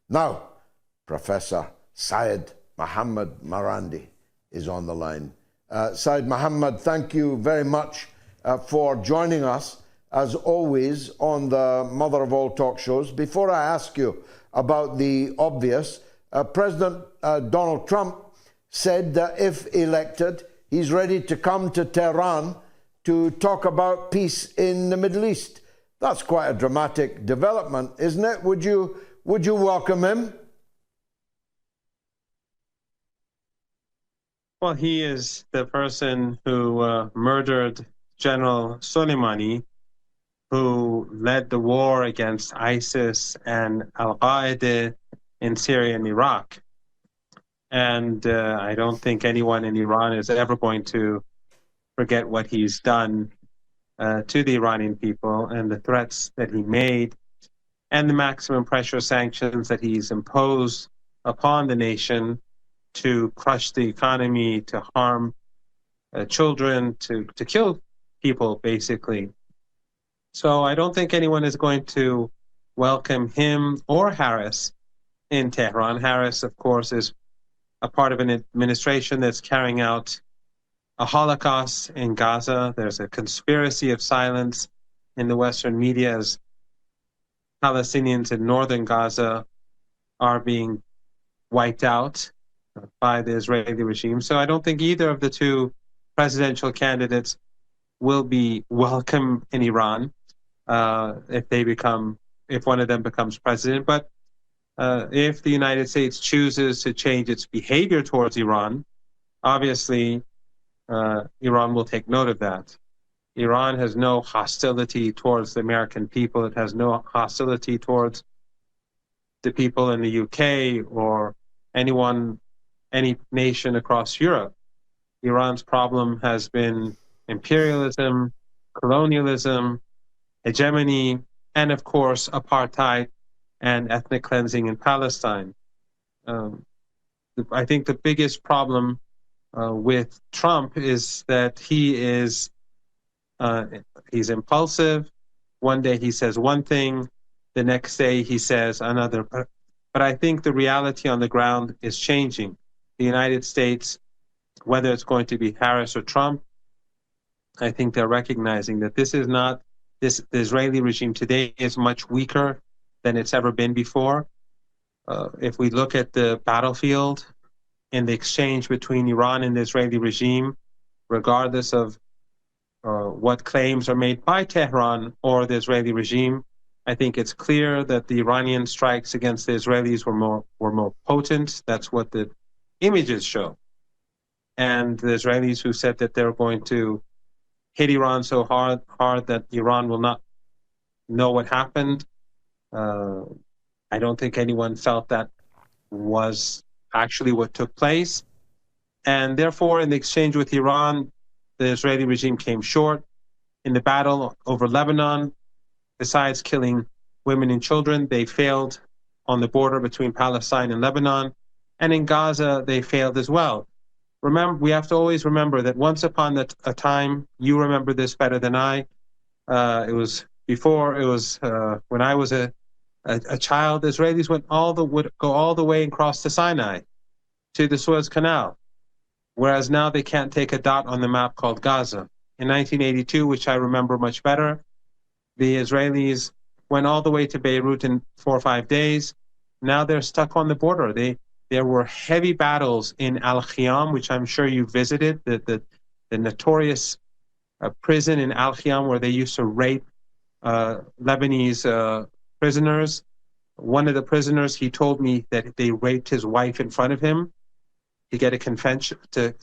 Now, Professor Seyed Marandi is on the line. Seyed Mohammed, thank you very much for joining us, as always, on the Mother of All talk shows. Before I ask you about the obvious, President Donald Trump said that if elected, he's ready to come to Tehran to talk about peace in the Middle East. That's quite a dramatic development, isn't it? Would you welcome him? Well, he is the person who murdered General Soleimani, who led the war against ISIS and Al-Qaeda in Syria and Iraq. And I don't think anyone in Iran is ever going to forget what he's done to the Iranian people and the threats that he made and the maximum pressure sanctions that he's imposed upon the nation to crush the economy, to harm children, to kill people, basically. So I don't think anyone is going to welcome him or Harris in Tehran. Harris, of course, is a part of an administration that's carrying out a Holocaust in Gaza. There's a conspiracy of silence in the Western media as Palestinians in northern Gaza are being wiped out by the Israeli regime. So I don't think either of the two presidential candidates will be welcome in Iran if one of them becomes president. But if the United States chooses to change its behavior towards Iran, obviously Iran will take note of that. Iran has no hostility towards the American people. It has no hostility towards the people in the UK or any nation across Europe. Iran's problem has been imperialism, colonialism, hegemony, and of course, apartheid and ethnic cleansing in Palestine. I think the biggest problem with Trump is that he's impulsive. One day he says one thing, the next day he says another. But I think the reality on the ground is changing. The United States, whether it's going to be Harris or Trump, I think they're recognizing that the Israeli regime today is much weaker than it's ever been before. If we look at the battlefield in the exchange between Iran and the Israeli regime, regardless of what claims are made by Tehran or the Israeli regime, I think it's clear that the Iranian strikes against the Israelis were more potent. That's what the images show. And the Israelis who said that they're going to hit Iran so hard that Iran will not know what happened, I don't think anyone felt that was actually what took place. And therefore, in the exchange with Iran, the Israeli regime came short. In the battle over Lebanon, besides killing women and children, they failed on the border between Palestine and Lebanon. And in Gaza, they failed as well. Remember, we have to always remember that once upon a time, you remember this better than I. It was when I was a child. Israelis would go all the way and cross the Sinai to the Suez Canal, whereas now they can't take a dot on the map called Gaza. In 1982, which I remember much better, the Israelis went all the way to Beirut in 4 or 5 days. Now they're stuck on the border. There were heavy battles in Al-Khiyam, which I'm sure you visited, the notorious prison in Al-Khiyam where they used to rape Lebanese prisoners. One of the prisoners, he told me that they raped his wife in front of him to get a confession, to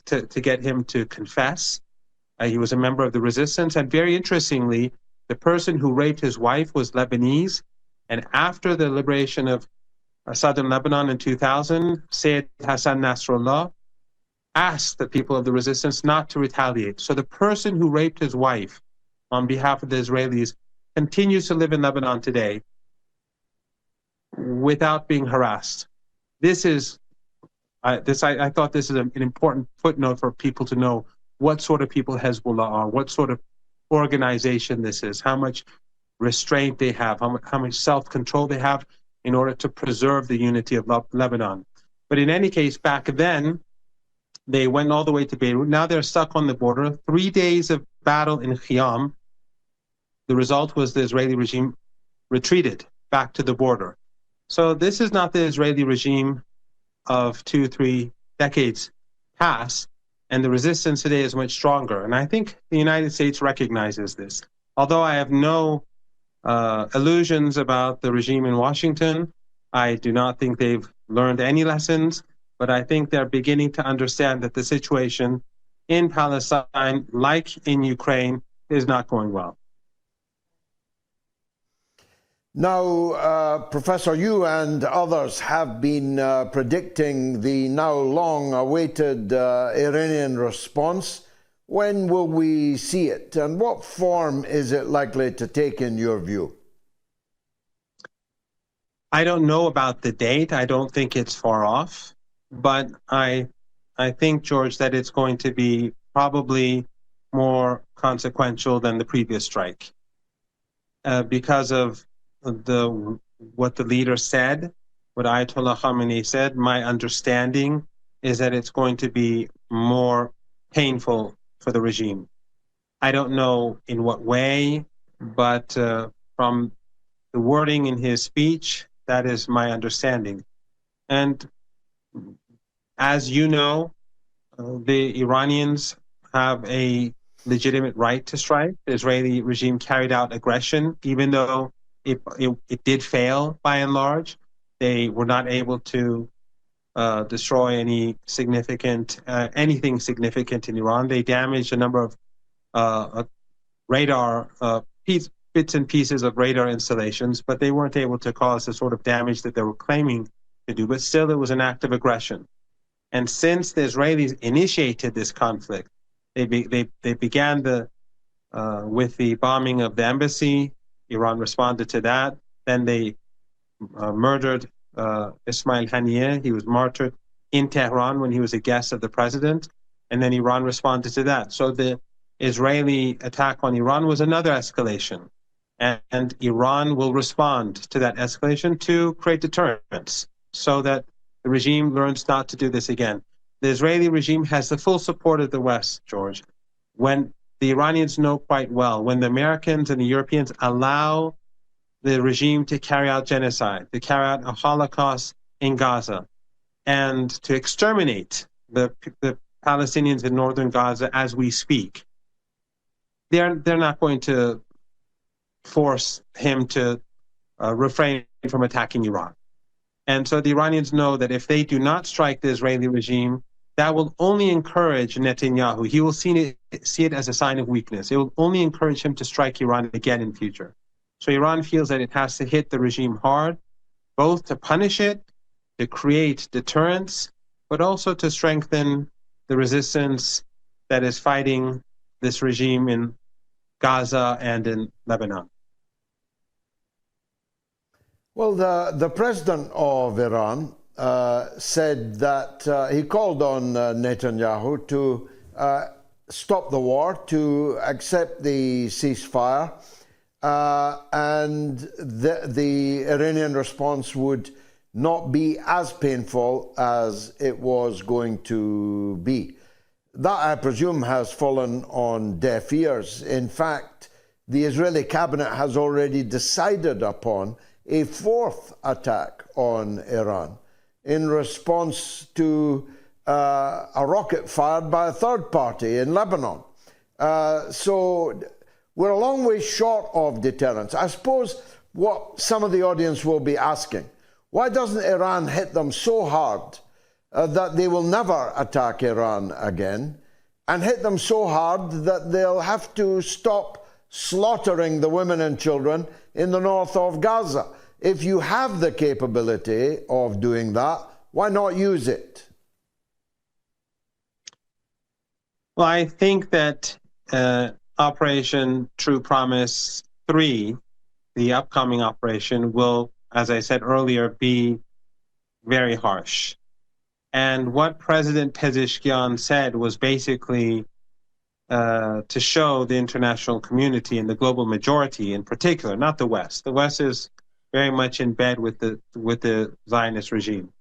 get him to confess. He was a member of the resistance, and very interestingly, the person who raped his wife was Lebanese. And after the liberation of southern Lebanon in 2000, Sayyid Hassan Nasrallah asked the people of the resistance not to retaliate. So the person who raped his wife on behalf of the Israelis continues to live in Lebanon today without being harassed. I thought this is an important footnote for people to know what sort of people Hezbollah are, what sort of organization this is, how much restraint they have, how much self-control they have. in order to preserve the unity of Lebanon. But in any case, back then, they went all the way to Beirut. Now they're stuck on the border. 3 days of battle in Khiam. The result was the Israeli regime retreated back to the border. So this is not the Israeli regime of 2-3 decades past, and the resistance today is much stronger. And I think the United States recognizes this. Although I have no illusions about the regime in Washington, I do not think they've learned any lessons, but I think they're beginning to understand that the situation in Palestine, like in Ukraine, is not going well. Now, Professor, you and others have been predicting the now long-awaited Iranian response. When will we see it, and what form is it likely to take in your view? I don't know about the date. I don't think it's far off, but I think, George, that it's going to be probably more consequential than the previous strike because of what the leader said, what Ayatollah Khamenei said. My understanding is that it's going to be more painful for the regime. I don't know in what way, but from the wording in his speech, that is my understanding. And as you know, the Iranians have a legitimate right to strike. The Israeli regime carried out aggression, even though it did fail by and large. They were not able to destroy anything significant in Iran. They damaged a number of radar bits and pieces of radar installations, but they weren't able to cause the sort of damage that they were claiming to do. But still, it was an act of aggression. And since the Israelis initiated this conflict, they began with the bombing of the embassy. Iran responded to that. Then they murdered Ismail Haniyeh. He was martyred in Tehran when he was a guest of the president. And then Iran responded to that. So the Israeli attack on Iran was another escalation. And Iran will respond to that escalation to create deterrence so that the regime learns not to do this again. The Israeli regime has the full support of the West, George. When the Iranians know quite well, when the Americans and the Europeans allow the regime to carry out genocide, to carry out a Holocaust in Gaza, and to exterminate the Palestinians in northern Gaza as we speak, they're not going to force him to refrain from attacking Iran. And so the Iranians know that if they do not strike the Israeli regime, that will only encourage Netanyahu. He will see it as a sign of weakness. It will only encourage him to strike Iran again in future. So Iran feels that it has to hit the regime hard, both to punish it, to create deterrence, but also to strengthen the resistance that is fighting this regime in Gaza and in Lebanon. Well, the president of Iran said that he called on Netanyahu to stop the war, to accept the ceasefire, and the Iranian response would not be as painful as it was going to be. That, I presume, has fallen on deaf ears. In fact, the Israeli cabinet has already decided upon a fourth attack on Iran in response to a rocket fired by a third party in Lebanon. So we're a long way short of deterrence. I suppose what some of the audience will be asking, why doesn't Iran hit them so hard that they will never attack Iran again, and hit them so hard that they'll have to stop slaughtering the women and children in the north of Gaza? If you have the capability of doing that, why not use it? Well, I think that Operation True Promise 3, the upcoming operation, will, as I said earlier, be very harsh. And what President Pezeshkian said was basically to show the international community and the global majority in particular, not the West. The West is very much in bed with the Zionist regime.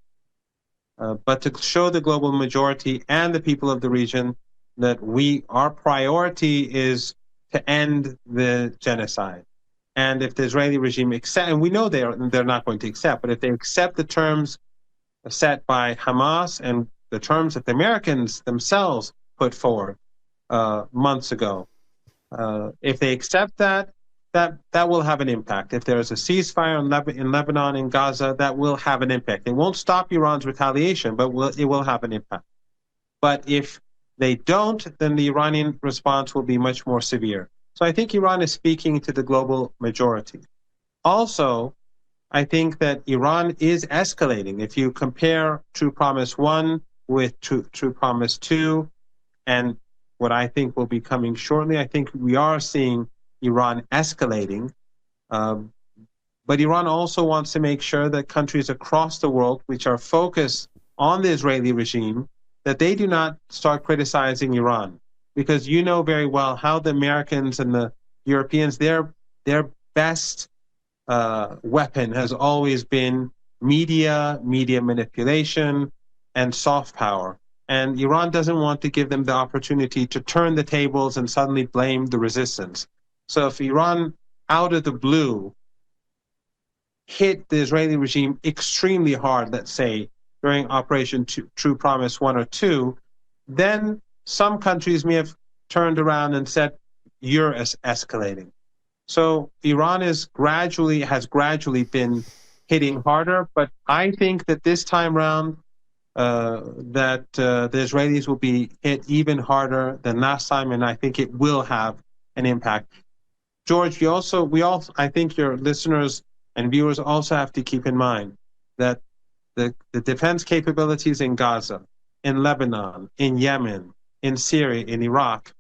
But to show the global majority and the people of the region that our priority is to end the genocide. And if the Israeli regime and we know they're not going to accept, but if they accept the terms set by Hamas and the terms that the Americans themselves put forward months ago, if they accept that will have an impact. If there is a ceasefire in Lebanon, in Gaza, that will have an impact. It won't stop Iran's retaliation, but it will have an impact. But if they don't, then the Iranian response will be much more severe. So I think Iran is speaking to the global majority. Also, I think that Iran is escalating. If you compare True Promise 1 with True Promise 2, and what I think will be coming shortly, I think we are seeing Iran escalating. But Iran also wants to make sure that countries across the world, which are focused on the Israeli regime, that they do not start criticizing Iran. Because you know very well how the Americans and the Europeans, their best weapon has always been media manipulation, and soft power. And Iran doesn't want to give them the opportunity to turn the tables and suddenly blame the resistance. So if Iran, out of the blue, hit the Israeli regime extremely hard, let's say, during Operation True Promise 1 or 2, then some countries may have turned around and said, you're escalating. So Iran has gradually been hitting harder, but I think that this time around, the Israelis will be hit even harder than last time, and I think it will have an impact. George, I think your listeners and viewers also have to keep in mind that the defense capabilities in Gaza, in Lebanon, in Yemen, in Syria, in Iraq,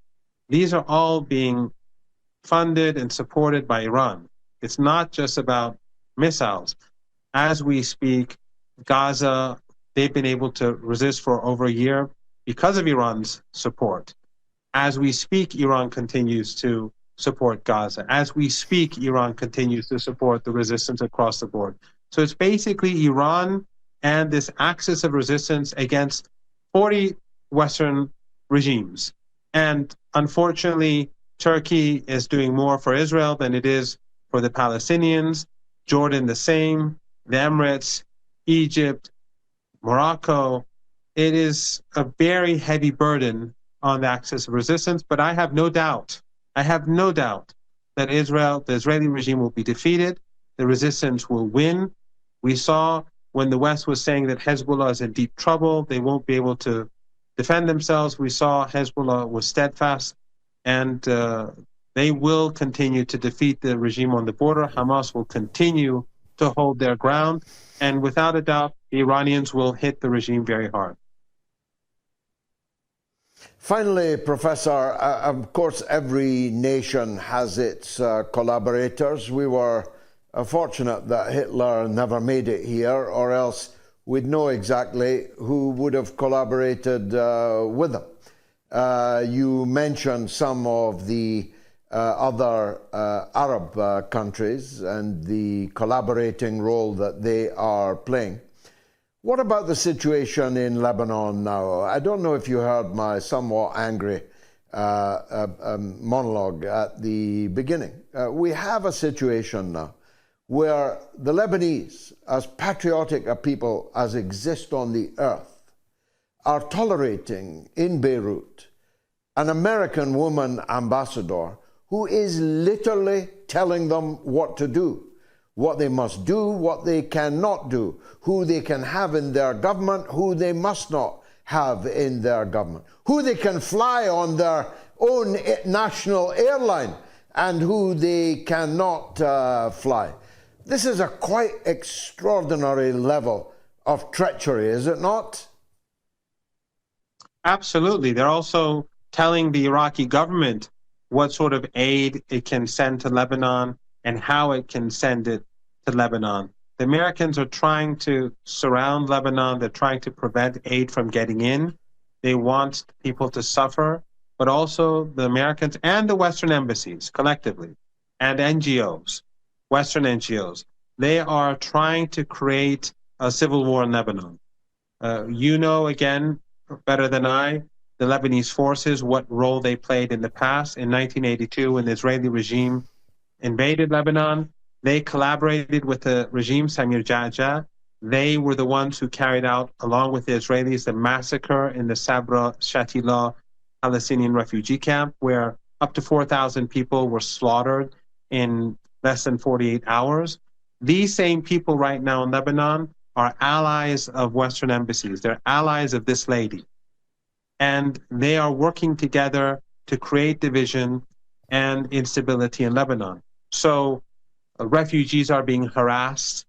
these are all being funded and supported by Iran. It's not just about missiles. As we speak, Gaza, they've been able to resist for over a year because of Iran's support. As we speak, Iran continues to support Gaza. As we speak, Iran continues to support the resistance across the board. So it's basically Iran and this axis of resistance against 40 Western regimes. And unfortunately, Turkey is doing more for Israel than it is for the Palestinians. Jordan the same, the Emirates, Egypt, Morocco. It is a very heavy burden on the axis of resistance, but I have no doubt that the Israeli regime will be defeated, the resistance will win. We saw when the West was saying that Hezbollah is in deep trouble, they won't be able to defend themselves. We saw Hezbollah was steadfast, and they will continue to defeat the regime on the border. Hamas will continue to hold their ground, and without a doubt, the Iranians will hit the regime very hard. Finally, Professor, of course, every nation has its collaborators. We were fortunate that Hitler never made it here, or else we'd know exactly who would have collaborated with him. You mentioned some of the other Arab countries and the collaborating role that they are playing. What about the situation in Lebanon now? I don't know if you heard my somewhat angry monologue at the beginning. We have a situation now where the Lebanese, as patriotic a people as exist on the earth, are tolerating in Beirut an American woman ambassador who is literally telling them what to do, what they must do, what they cannot do, who they can have in their government, who they must not have in their government, who they can fly on their own national airline, and who they cannot fly. This is a quite extraordinary level of treachery, is it not? Absolutely. They're also telling the Iraqi government what sort of aid it can send to Lebanon and how it can send it to Lebanon. The Americans are trying to surround Lebanon. They're trying to prevent aid from getting in. They want people to suffer, but also the Americans and the Western embassies collectively, and NGOs, Western NGOs. They are trying to create a civil war in Lebanon. You know, again, better than I, the Lebanese forces, what role they played in the past. In 1982, when the Israeli regime invaded Lebanon, they collaborated with the regime, Samir Jaja. They were the ones who carried out, along with the Israelis, the massacre in the Sabra Shatila Palestinian refugee camp, where up to 4,000 people were slaughtered in less than 48 hours. These same people right now in Lebanon are allies of Western embassies. They're allies of this lady. And they are working together to create division and instability in Lebanon. So refugees are being harassed.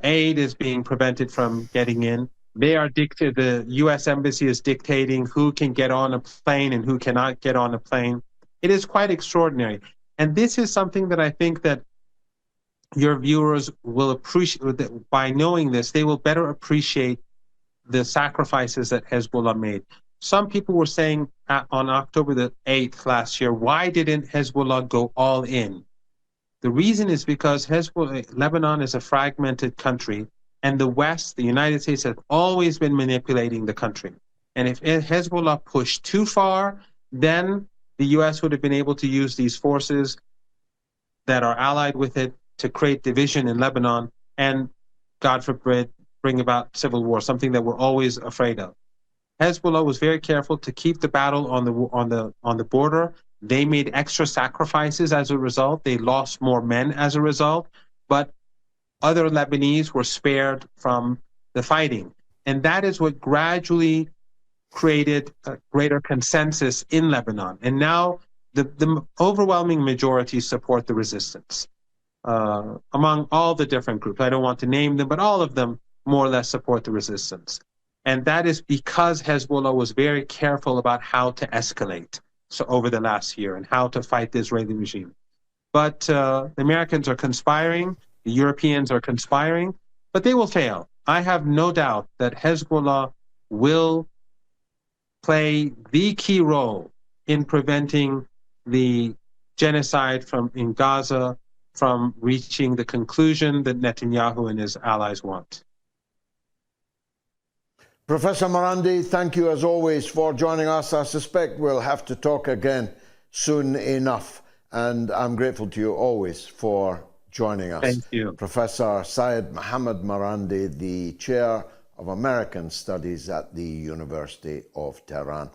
Aid is being prevented from getting in. The U.S. embassy is dictating who can get on a plane and who cannot get on a plane. It is quite extraordinary. And this is something that I think that your viewers will appreciate. By knowing this, they will better appreciate the sacrifices that Hezbollah made. Some people were saying on October the 8th last year, why didn't Hezbollah go all in? The reason is because Lebanon is a fragmented country, and the West, the United States, have always been manipulating the country. And if Hezbollah pushed too far, then the U.S. would have been able to use these forces that are allied with it to create division in Lebanon and, God forbid, bring about civil war, something that we're always afraid of. Hezbollah was very careful to keep the battle on the border. They made extra sacrifices as a result. They lost more men as a result, but other Lebanese were spared from the fighting. And that is what gradually created a greater consensus in Lebanon. And now the overwhelming majority support the resistance among all the different groups. I don't want to name them, but all of them more or less support the resistance. And that is because Hezbollah was very careful about how to escalate over the last year and how to fight the Israeli regime. But the Americans are conspiring, the Europeans are conspiring, but they will fail. I have no doubt that Hezbollah will play the key role in preventing the genocide in Gaza from reaching the conclusion that Netanyahu and his allies want. Professor Marandi, thank you as always for joining us. I suspect we'll have to talk again soon enough, and I'm grateful to you always for joining us. Thank you. Professor Seyed Marandi, the Chair of American Studies at the University of Tehran.